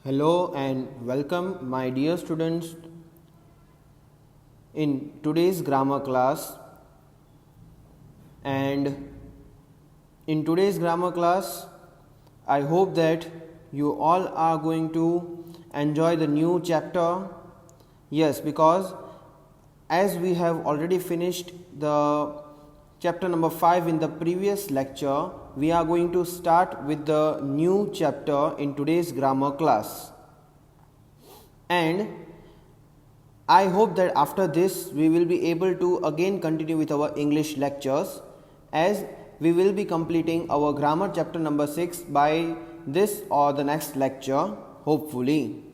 Hello and welcome, my dear students, in today's grammar class. And in today's grammar class, I hope that you all are going to enjoy the new chapter. Yes, because as we have already finished the chapter number 5 in the previous lecture, we are going to start with the new chapter in today's grammar class. And I hope that after this we will be able to again continue with our English lectures, as we will be completing our grammar chapter number 6 by this or the next lecture, hopefully.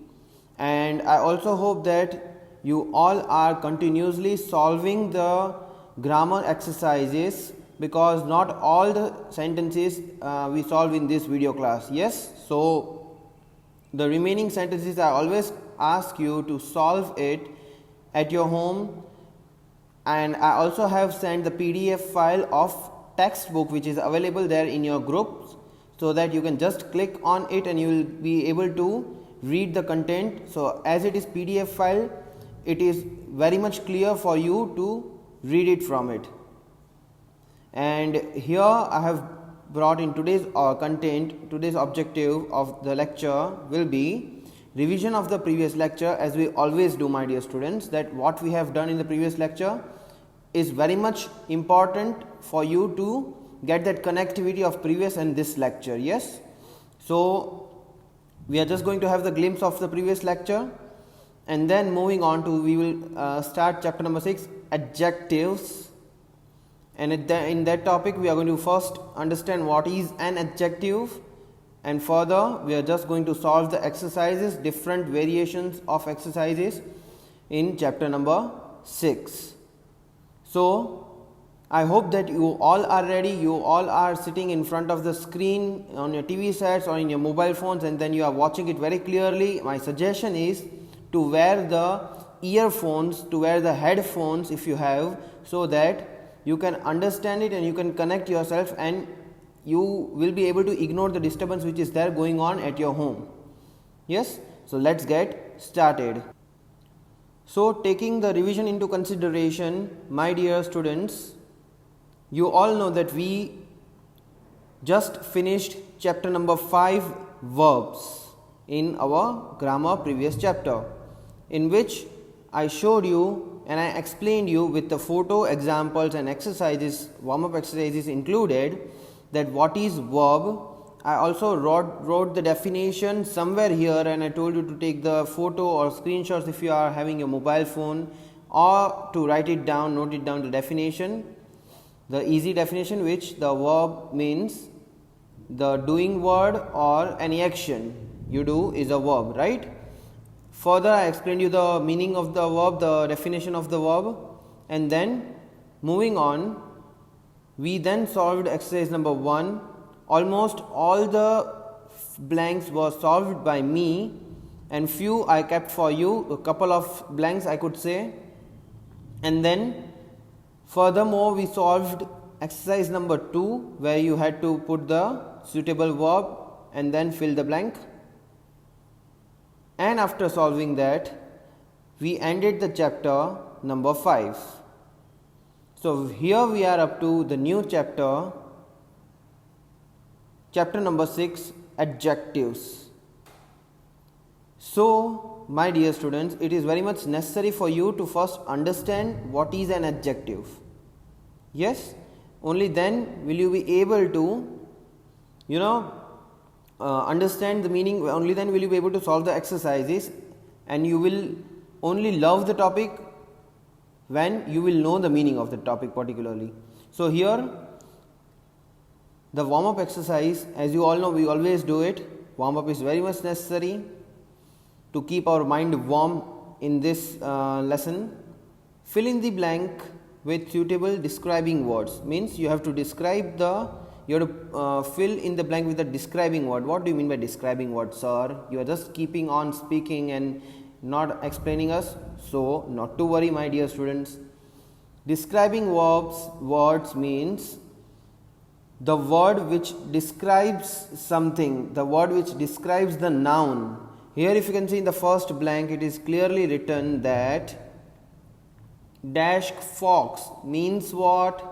And I also hope that you all are continuously solving the grammar exercises, because not all the sentences we solve in this video class. Yes, so the remaining sentences I always ask you to solve it at your home, and I also have sent the PDF file of textbook which is available there in your groups, so that you can just click on it and you will be able to read the content. So as it is PDF file, it is very much clear for you to read it from it. And here I have brought in today's content. Today's objective of the lecture will be revision of the previous lecture, as we always do, my dear students, that what we have done in the previous lecture is very much important for you to get that connectivity of previous and this lecture. Yes, so we are just going to have the glimpse of the previous lecture, and then moving on to, we will start chapter number 6, adjectives. And in that topic we are going to first understand what is an adjective, and further we are just going to solve the exercises, different variations of exercises in chapter number 6. So I hope that you all are ready. You all are sitting in front of the screen on your TV sets or in your mobile phones, and then you are watching it very clearly. My suggestion is to wear the earphones, to wear the headphones if you have, so that you can understand it and you can connect yourself, and you will be able to ignore the disturbance which is there going on at your home. Yes, so let's get started. So taking the revision into consideration, my dear students, you all know that we just finished chapter number 5, verbs, in our grammar previous chapter, in which I showed you and I explained you with the photo examples and exercises, warm-up exercises included, that what is verb. I also wrote the definition somewhere here, and I told you to take the photo or screenshots if you are having your mobile phone, or to write it down, note it down, the definition, the easy definition, which the verb means the doing word or any action you do is a verb, right? Further, I explained you the meaning of the verb, the definition of the verb, and then moving on, we then solved exercise number 1. Almost all the blanks were solved by me, and few I kept for you, a couple of blanks I could say. And then furthermore, we solved exercise number 2, where you had to put the suitable verb and then fill the blank. And after solving that, we ended the chapter number 5. So here we are up to the new chapter, chapter number 6, adjectives. So my dear students, it is very much necessary for you to first understand what is an adjective. Yes, only then will you be able to understand the meaning. Only then will you be able to solve the exercises, and you will only love the topic when you will know the meaning of the topic particularly. So here the warm-up exercise, as you all know, we always do it. Warm-up is very much necessary to keep our mind warm in this lesson. Fill in the blank with suitable describing words. Means you have to describe you have to fill in the blank with the describing word. What do you mean by describing word, sir? You are just keeping on speaking and not explaining us. So not to worry, my dear students. Describing words means the word which describes something, the word which describes the noun Here if you can see in the first blank, it is clearly written that dash fox means what?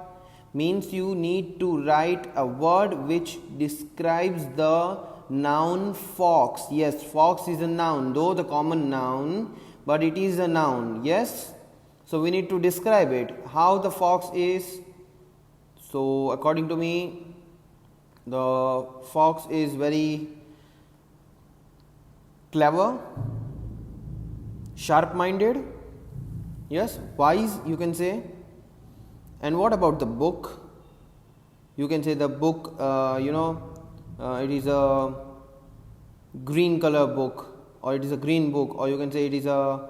Means you need to write a word which describes the noun fox. Yes, fox is a noun, though the common noun, but it is a noun. Yes, so we need to describe it, how the fox is. So according to me, the fox is very clever, sharp minded, yes, wise, you can say. And what about the book? You can say the book, it is a green color book, or it is a green book, or you can say it is a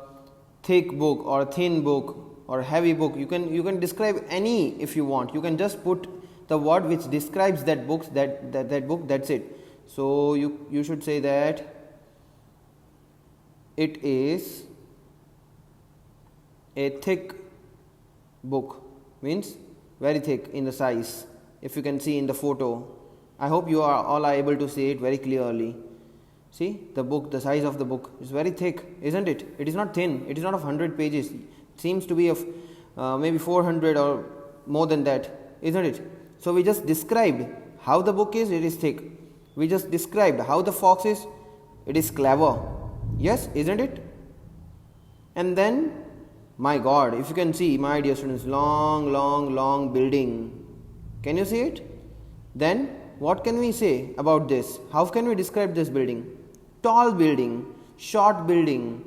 thick book or a thin book or a heavy book. You can describe any if you want. You can just put the word which describes that book, that book, that's it. So you should say that it is a thick book, means very thick in the size, if you can see in the photo. I hope you are all able to see it very clearly. See the book, the size of the book is very thick, isn't it? It is not thin, it is not of 100 pages, it seems to be of maybe 400 or more than that, isn't it? So we just described how the book is, it is thick. We just described how the fox is, it is clever. Yes, isn't it? And then, my God, if you can see, my dear students, long building. Can you see it? Then what can we say about this? How can we describe this building? Tall building, short building.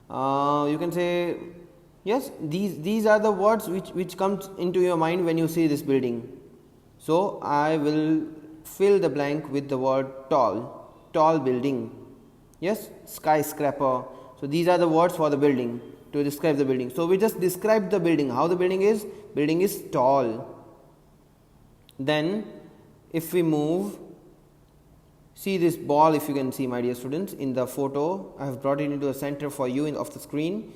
You can say, yes, these are the words which comes into your mind when you see this building. So I will fill the blank with the word tall building. Yes, skyscraper. So these are the words for the building, to describe the building. So we just described the building, how the building is tall. Then if we move, see this ball, if you can see, my dear students, in the photo. I have brought it into the center for you of the screen.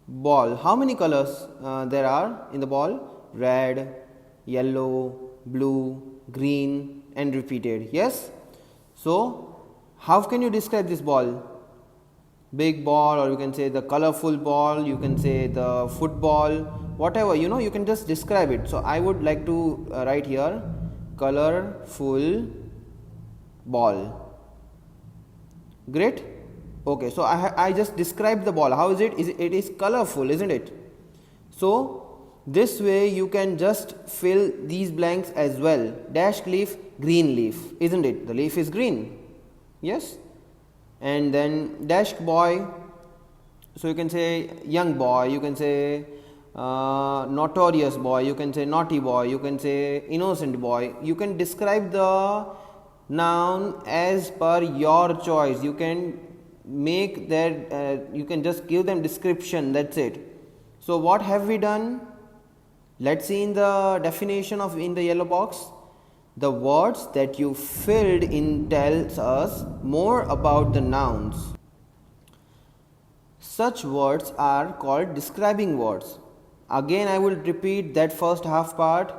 Ball, how many colors there are in the ball? Red, yellow, blue, green, and repeated. Yes, so how can you describe this ball? Big ball, or you can say the colorful ball, you can say the football, whatever, you can just describe it. So I would like to write here colorful ball. Great. Okay, so I just described the ball. How is it? It is colorful, isn't it? So this way you can just fill these blanks as well. Dash leaf, green leaf, isn't it? The leaf is green. Yes. And then dash boy, so you can say young boy, you can say notorious boy, you can say naughty boy, you can say innocent boy. You can describe the noun as per your choice. You can make that, you can just give them description, that's it. So what have we done? Let's see in the definition in the yellow box. The words that you filled in tells us more about the nouns. Such words are called describing words. Again, I will repeat that first half part.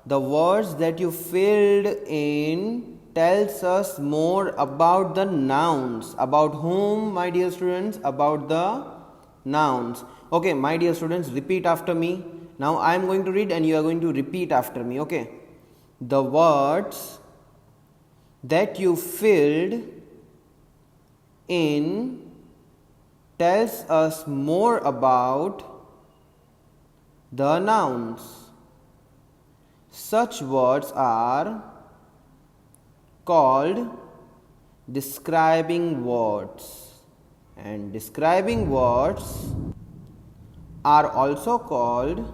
The words that you filled in tells us more about the nouns. About whom, my dear students? About the nouns. Okay, my dear students, repeat after me. Now I am going to read and you are going to repeat after me. Okay. The words that you filled in tells us more about the nouns. Such words are called describing words, and describing words are also called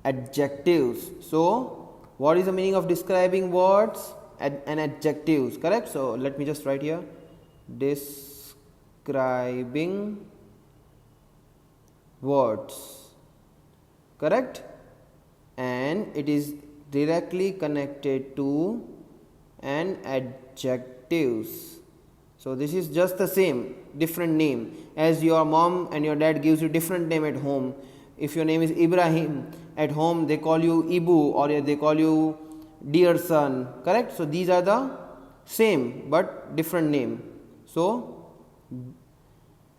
adjectives. So what is the meaning of describing words and adjectives? Correct. So let me just write here describing words. Correct. And it is directly connected to an adjectives. So this is just the same, different name, as your mom and your dad gives you different name at home. If your name is Ibrahim, at home they call you Ibu, or they call you dear son. Correct. So these are the same but different name. So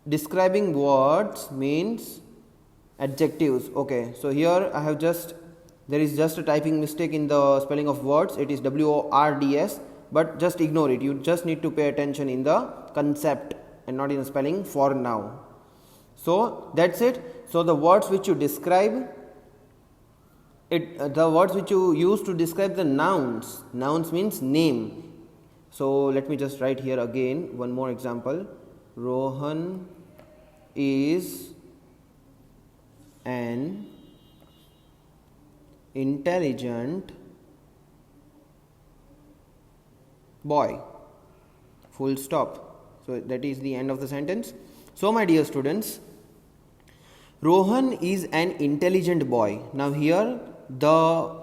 Describing words means adjectives. Okay, so here I have there is just a typing mistake in the spelling of words. It is words, but just ignore it. You just need to pay attention in the concept and not in the spelling for now. So that's it. So the words which you describe the words which you use to describe the nouns means name. So let me just write here again one more example. Rohan is an intelligent boy, full stop. So that is the end of the sentence. So my dear students, Rohan is an intelligent boy. Now here the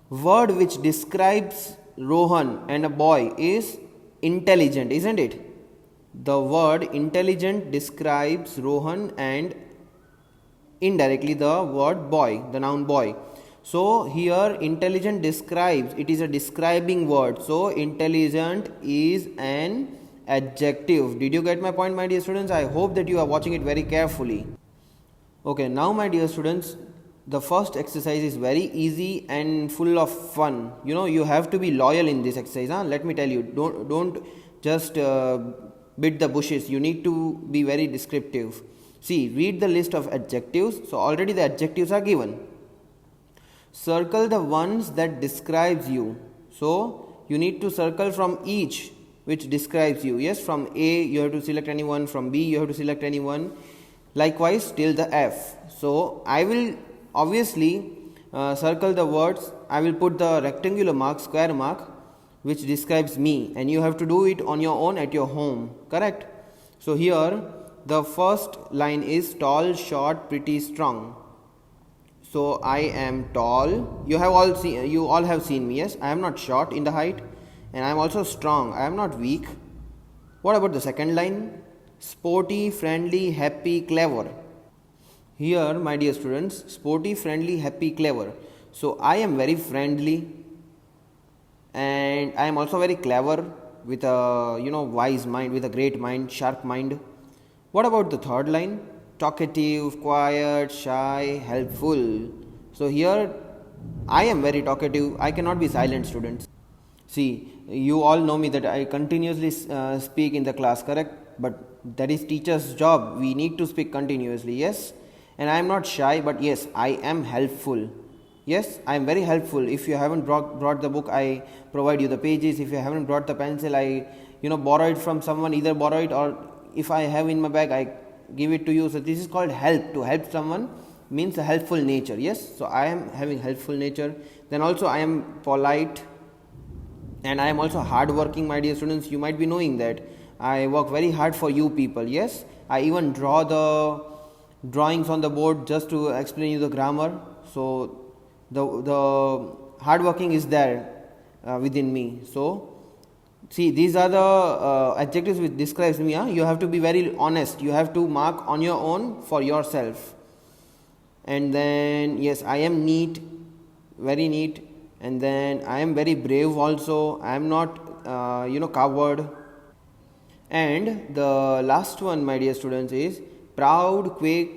word which describes Rohan and a boy is intelligent, isn't it? The word intelligent describes Rohan and indirectly the word boy, the noun boy. So here intelligent describes, it is a describing word. So intelligent is an adjective. Did you get my point, my dear students? I hope that you are watching it very carefully. Okay, now my dear students, the first exercise is very easy and full of fun. You know, you have to be loyal in this exercise. Let me tell you, don't just beat the bushes. You need to be very descriptive. See, read the list of adjectives. So already the adjectives are given. Circle the ones that describes you. So you need to circle from each which describes you. Yes, from A you have to select anyone, from B you have to select anyone. Likewise till the F. So I will obviously circle the words. I will put the rectangular mark, square mark, which describes me, and you have to do it on your own at your home, correct? So here the first line is tall, short, pretty, strong. So I am tall. You all have seen me. Yes, I am not short in the height, and I am also strong. I am not weak. What about the second line? Sporty, friendly, happy, clever. Here, my dear students, sporty, friendly, happy, clever. So I am very friendly, and I am also very clever, with a wise mind, with a great mind, sharp mind. What about the third line? Talkative, quiet, shy, helpful. So here I am very talkative. I cannot be silent, students. See, you all know me that I continuously speak in the class, correct? But that is teacher's job. We need to speak continuously. Yes, and I am not shy, but yes, I am helpful. Yes, I am very helpful. If you haven't brought the book, I provide you the pages. If you haven't brought the pencil, I borrow it from someone, either borrow it, or if I have in my bag, I give it to you. So this is called help. To help someone means a helpful nature. Yes, so I am having helpful nature. Then also I am polite, and I am also hard working, my dear students. You might be knowing that I work very hard for you people. Yes, I even draw the drawings on the board just to explain you the grammar. So the hard working is there within me. So see, these are the adjectives which describes me. You have to be very honest. You have to mark on your own for yourself. And then yes, I am neat, very neat. And then I am very brave also. I am not coward. And the last one, my dear students, is proud, quick,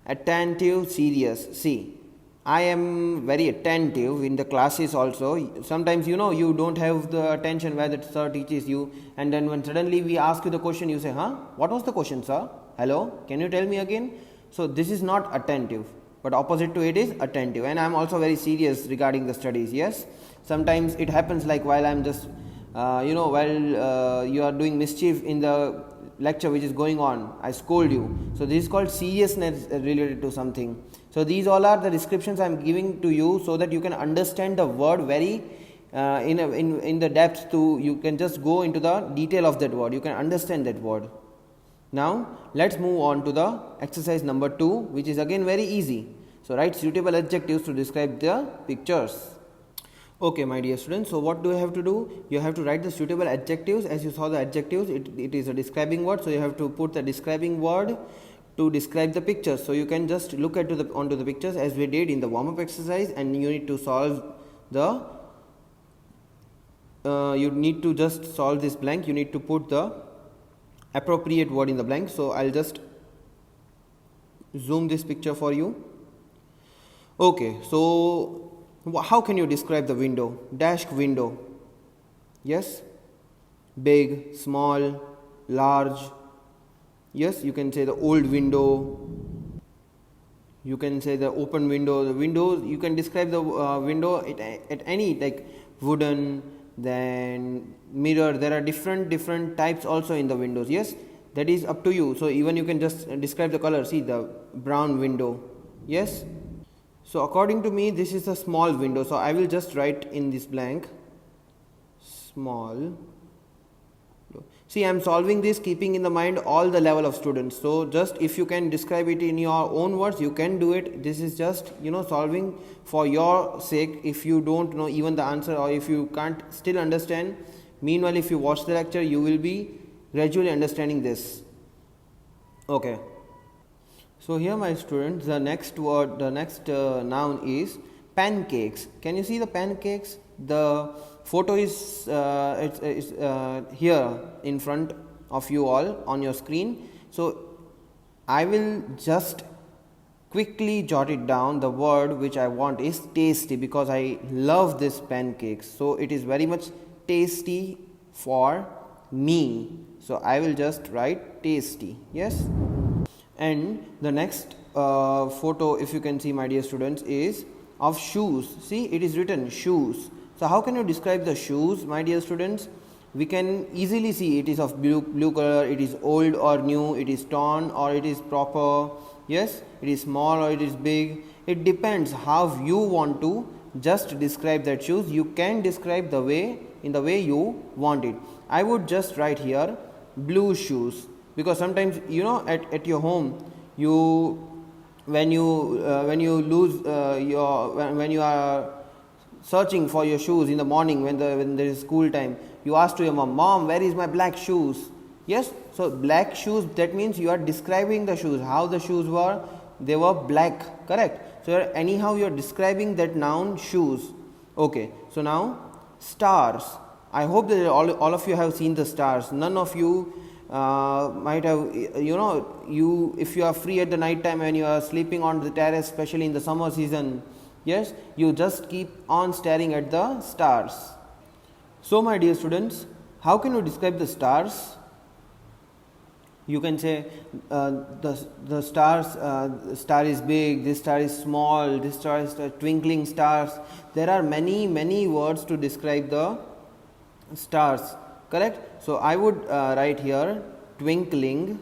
attentive, serious. See, I am very attentive in the classes also. Sometimes you don't have the attention where the sir teaches you, and then when suddenly we ask you the question, you say, what was the question, sir? Hello, can you tell me again? So this is not attentive, but opposite to it is attentive. And I am also very serious regarding the studies. Yes, sometimes it happens like while I am just while you are doing mischief in the lecture which is going on, I scold you. So this is called seriousness related to something. So these all are the descriptions I am giving to you so that you can understand the word very in the depth. You can just go into the detail of that word. You can understand that word. Now let's move on to the exercise number 2, which is again very easy. So write suitable adjectives to describe the pictures. Okay, my dear students, so what do you have to do? You have to write the suitable adjectives. As you saw the adjectives, it is a describing word, so you have to put the describing word to describe the pictures. So you can just look onto the pictures as we did in the warm-up exercise, and you need to solve you need to just solve this blank. You need to put the appropriate word in the blank. So I'll just zoom this picture for you. Okay, so how can you describe the window? Dash window. Yes, big, small, large. Yes, you can say the old window. You can say the open window. The windows, you can describe the window at any, like wooden, then mirror. There are different types also in the windows. Yes, that is up to you. So even you can just describe the color. See the brown window. Yes. So according to me, this is a small window. So I will just write in this blank small. See, I am solving this keeping in the mind all the level of students. So just if you can describe it in your own words, you can do it. This is just, solving for your sake. If you don't know even the answer, or if you can't still understand, meanwhile if you watch the lecture, you will be gradually understanding this. Okay. So here my students, the next word, the next noun is pancakes. Can you see the pancakes? The photo is here in front of you all on your screen. So I will just quickly jot it down. The word which I want is tasty, because I love this pancakes. So it is very much tasty for me. So I will just write tasty. Yes. And the next photo, if you can see, my dear students, is of shoes. See, it is written shoes. So how can you describe the shoes, my dear students? We can easily see it is of blue color, it is old or new, it is torn or it is proper. Yes, it is small or it is big. It depends how you want to just describe that shoes. You can describe in the way you want it. I would just write here blue shoes, because sometimes at your home when you are searching for your shoes in the morning when there is school time, you ask to your mom, where is my black shoes? Yes, so black shoes, that means you are describing the shoes, how the shoes were. They were black, correct? So anyhow you are describing that noun shoes. Okay, so now stars. I hope that all of you have seen the stars. None of you might have, if you are free at the night time and you are sleeping on the terrace, especially in the summer season, yes, you just keep on staring at the stars. So my dear students, how can you describe the stars? You can say the stars, star is big, this star is small, this star is twinkling stars. There are many words to describe the stars, correct? So I would write here twinkling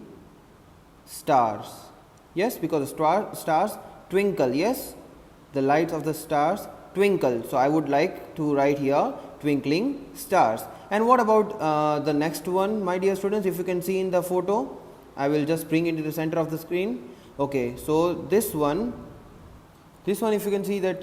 stars. Yes, because the stars twinkle. Yes, the lights of the stars twinkle. So I would like to write here twinkling stars. And what about the next one, my dear students? If you can see in the photo, I will just bring it to the center of the screen. Okay, so this one if you can see that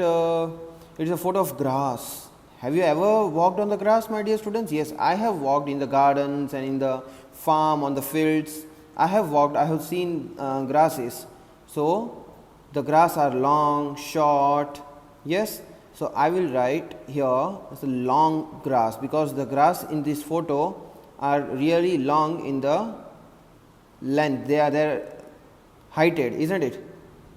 it is a photo of grass. Have you ever walked on the grass, my dear students? Yes, I have walked in the gardens and in the farm, on the fields. I have seen grasses. So the grass are long, short. Yes, so I will write here as a long grass, because the grass in this photo are really long in the length. They are heighted, isn't it?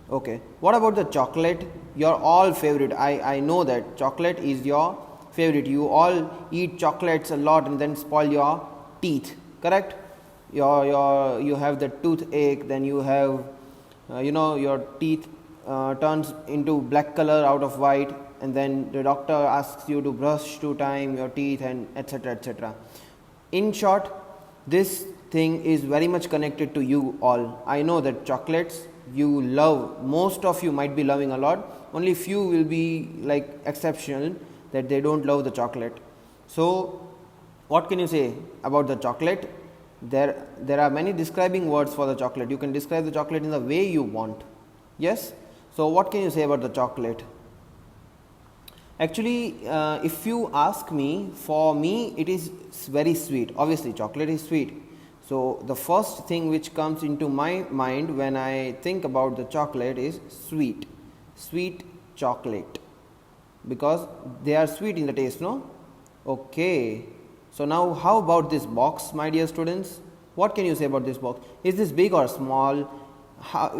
Okay, what about the chocolate? Your all favorite. I know that chocolate is your favorite. You all eat chocolates a lot and then spoil your teeth, correct? You have the toothache, then you have your teeth turns into black color out of white, and then the doctor asks you to brush 2 times your teeth, and etc. etc. In short, this thing is very much connected to you all. I know that chocolates you love, most of you might be loving a lot, only few will be like exceptional that they don't love the chocolate. So what can you say about the chocolate? There are many describing words for the chocolate. You can describe the chocolate in the way you want. Yes, so what can you say about the chocolate? Actually, if you ask me, for me it is very sweet. Obviously chocolate is sweet. So the first thing which comes into my mind when I think about the chocolate is sweet chocolate, because they are sweet in the taste, no? Okay, so now how about this box, my dear students? What can you say about this box? Is this big or small?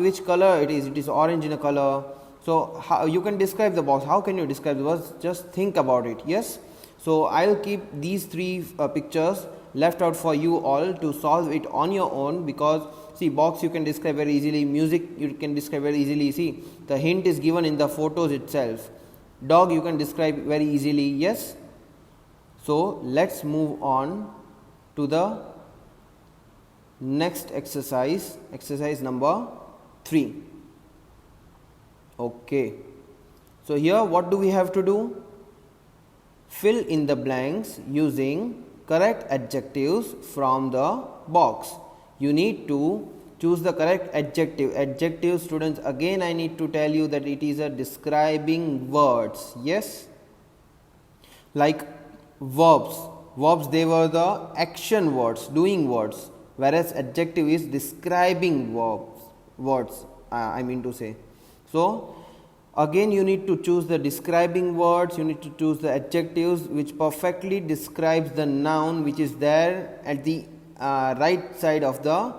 Which color it is? It is orange in a color. So how you can describe the box? How can you describe the box? Just think about it. Yes. So I'll keep these three pictures left out for you all to solve it on your own, because see, box you can describe very easily, music you can describe very easily. See, the hint is given in the photos itself. Dog you can describe very easily. Yes. So let's move on to the next exercise, exercise number 3. Okay, so here what do we have to do? Fill in the blanks using correct adjectives from the box. You need to choose the correct adjective. Adjective, students, again I need to tell you that it is a describing words. Yes, like verbs. Verbs, they were the action words, doing words, whereas adjective is describing words, I mean to say. So again you need to choose the describing words, you need to choose the adjectives which perfectly describes the noun which is there at the right side of the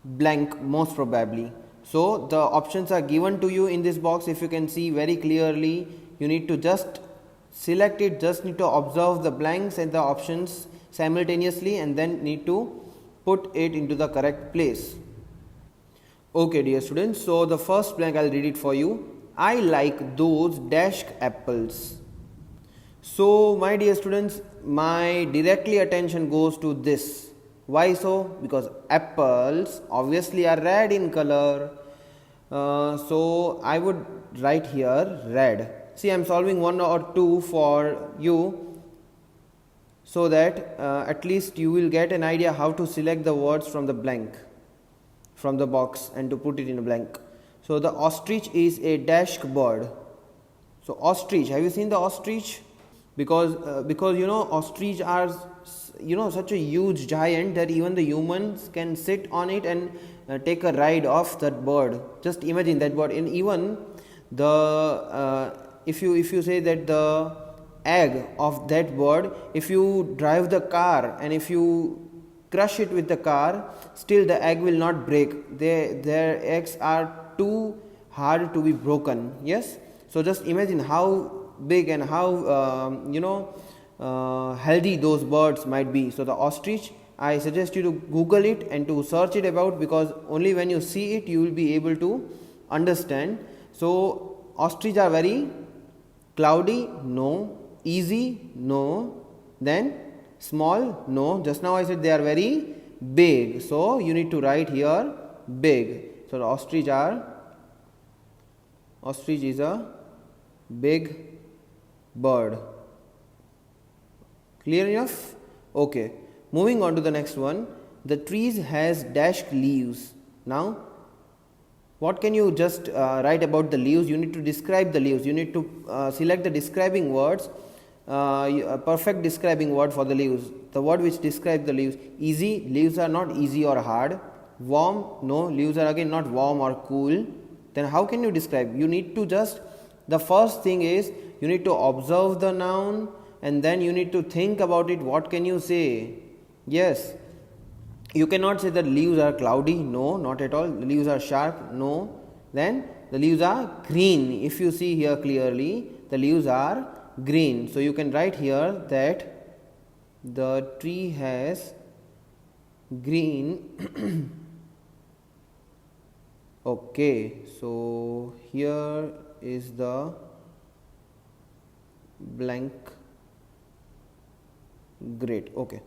blank, most probably. So the options are given to you in this box. If you can see very clearly, you need to just select it, just need to observe the blanks and the options simultaneously, and then need to put it into the correct place. Okay, dear students, so the first blank I'll read it for you. I like those dashed apples. So my dear students, my directly attention goes to this. Why so? Because apples obviously are red in color. So I would write here red. See, I am solving 1 or 2 for you, so that at least you will get an idea how to select the words from the blank, from the box, and to put it in a blank. So the ostrich is a dash bird. So ostrich, have you seen the ostrich? Because you know, ostrich are, you know, such a huge giant that even the humans can sit on it and take a ride of that bird. Just imagine that bird. And even the if you say that the egg of that bird, if you drive the car and if you crush it with the car, still the egg will not break. Their eggs are too hard to be broken. Yes. So just imagine how big and how healthy those birds might be. So the ostrich, I suggest you to Google it and to search it about, because only when you see it you will be able to understand. So ostrich are very cloudy, no. Easy, no. Then small, no. Just now I said they are very big, so you need to write here big. So the ostrich is a big bird. Clear enough? Okay, moving on to the next one. The trees has dashed leaves. Now what can you just write about the leaves? You need to describe the leaves. You need to select the describing words, a perfect describing word for the leaves, the word which describes the leaves. Easy, leaves are not easy or hard. Warm, no, leaves are again not warm or cool. Then how can you describe? You need to just, the first thing is you need to observe the noun, and then you need to think about it. What can you say? Yes, you cannot say that leaves are cloudy. No, not at all. The leaves are sharp. No. Then the leaves are green. If you see here clearly, the leaves are green. So you can write here that the tree has green. Okay, so here is the blank. Great. Okay,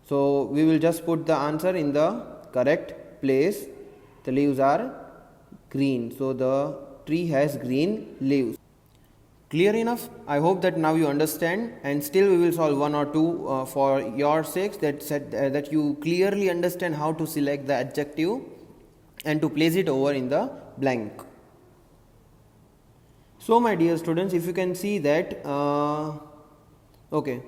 so we will just put the answer in the correct place. The leaves are green, so the tree has green leaves. Clear enough? I hope that now you understand, and still we will solve 1 or 2 for your sakes, that you clearly understand how to select the adjective and to place it over in the blank. So my dear students, if you can see that, okay,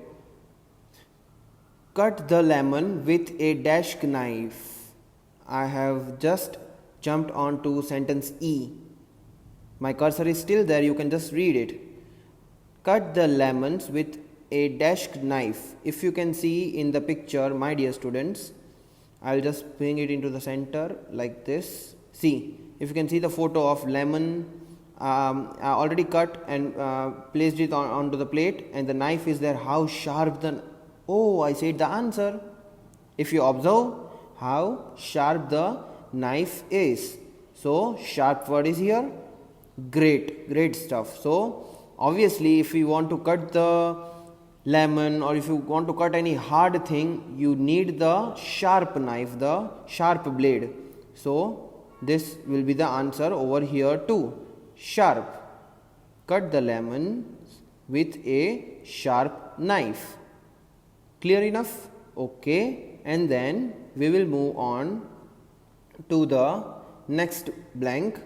cut the lemon with a dash knife. I have just jumped on to sentence E. My cursor is still there, you can just read it. Cut the lemons with a dash knife. If you can see in the picture, my dear students, I'll just bring it into the center like this. See, if you can see the photo of lemon, I already cut and placed it onto the plate, and the knife is there. How sharp the, oh, I said the answer. If you observe how sharp the knife is, so sharp word is here. Great stuff. So obviously if you want to cut the lemon, or if you want to cut any hard thing, you need the sharp knife, the sharp blade. So this will be the answer over here too. Sharp. Cut the lemon with a sharp knife. Clear enough? Okay. And then we will move on to the next blank.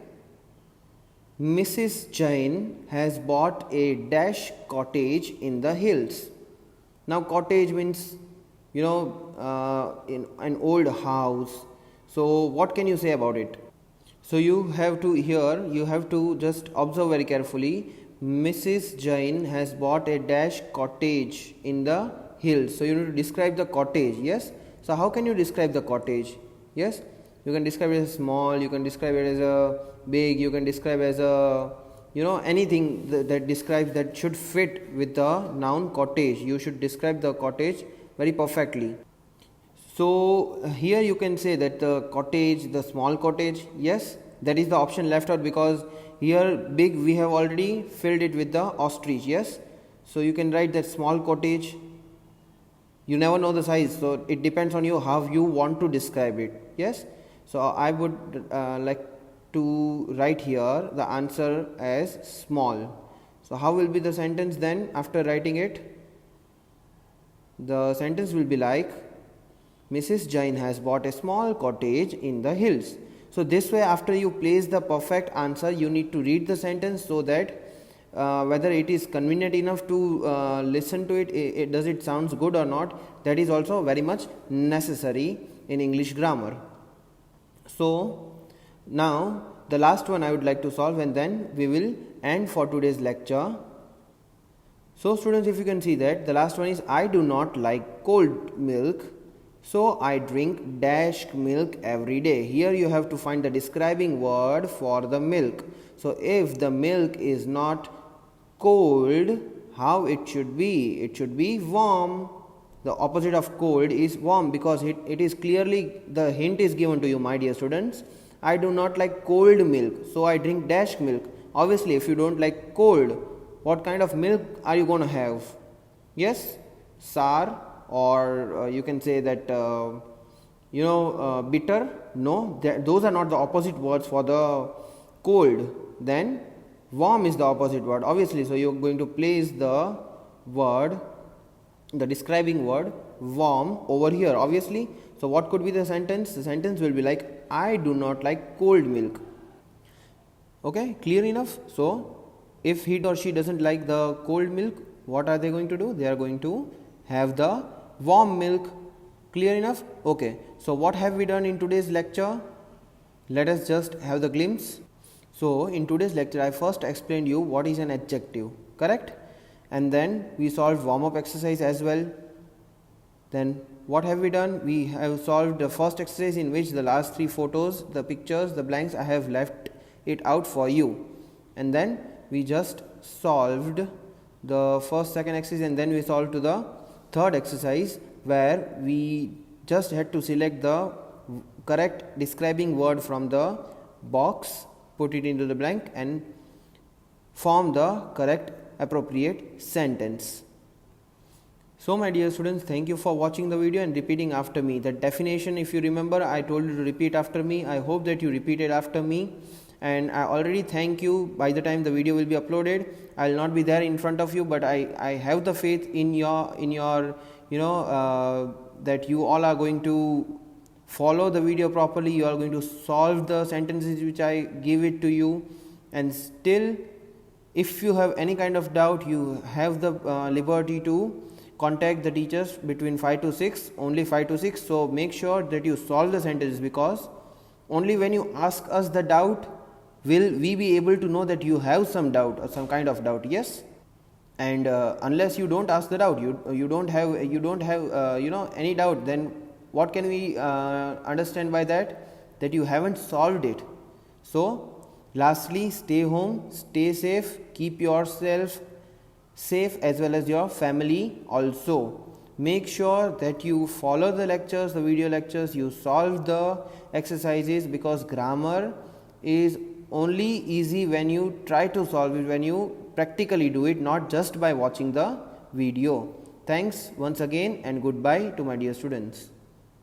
Mrs. Jain has bought a dash cottage in the hills. Now cottage means, in an old house. So what can you say about it? So you have to just observe very carefully. Mrs. Jain has bought a dash cottage in the hills. So you need to describe the cottage. Yes. So how can you describe the cottage? Yes. You can describe it as small, you can describe it as a big, you can describe as a, anything that describes, that should fit with the noun cottage. You should describe the cottage very perfectly. So here you can say that the cottage, the small cottage, yes, that is the option left out, because here big we have already filled it with the ostrich. Yes. So you can write that small cottage. You never know the size, so it depends on you how you want to describe it. Yes. So I would like to write here the answer as small. So how will be the sentence then after writing it? The sentence will be like, Mrs. Jain has bought a small cottage in the hills. So this way, after you place the perfect answer, you need to read the sentence, so that whether it is convenient enough to listen to it, does it sounds good or not, that is also very much necessary in English grammar. So now the last one I would like to solve, and then we will end for today's lecture. So students, if you can see that the last one is, I do not like cold milk, so I drink dashed milk every day. Here you have to find the describing word for the milk. So if the milk is not cold, how it should be? It should be warm. The opposite of cold is warm, because it is clearly, the hint is given to you, my dear students. I do not like cold milk, so I drink dashed milk. Obviously, if you don't like cold, what kind of milk are you going to have? Yes, sour, or you can say that, bitter. No, those are not the opposite words for the cold. Then warm is the opposite word, obviously. So you are going to place the word, the describing word warm over here, obviously. So what could be the sentence? The sentence will be like, I do not like cold milk. Okay, clear enough? So if he or she doesn't like the cold milk, what are they going to do? They are going to have the warm milk. Clear enough? Okay, so what have we done in today's lecture? Let us just have the glimpse. So in today's lecture, I first explained you what is an adjective, correct? And then we solved warm-up exercise as well. Then what have we done? We have solved the first exercise, in which the last three photos, the pictures, the blanks, I have left it out for you. And then we just solved the first, second exercise, and then we solved to the third exercise, where we just had to select the correct describing word from the box, put it into the blank, and form the correct appropriate sentence. So my dear students, thank you for watching the video and repeating after me. The definition, if you remember, I told you to repeat after me. I hope that you repeated after me, and I already thank you. By the time the video will be uploaded, I will not be there in front of you, but I have the faith in your that you all are going to follow the video properly. You are going to solve the sentences which I give it to you, and still, if you have any kind of doubt, you have the liberty to contact the teachers between 5 to 6, only 5 to 6. So make sure that you solve the sentences, because only when you ask us the doubt will we be able to know that you have some doubt or some kind of doubt. Yes, and unless you don't ask the doubt, you don't have any doubt, then what can we understand by that? That you haven't solved it. So lastly, stay home, stay safe, keep yourself safe as well as your family also. Make sure that you follow the lectures, the video lectures, you solve the exercises, because grammar is only easy when you try to solve it, when you practically do it, not just by watching the video. Thanks once again and goodbye to my dear students.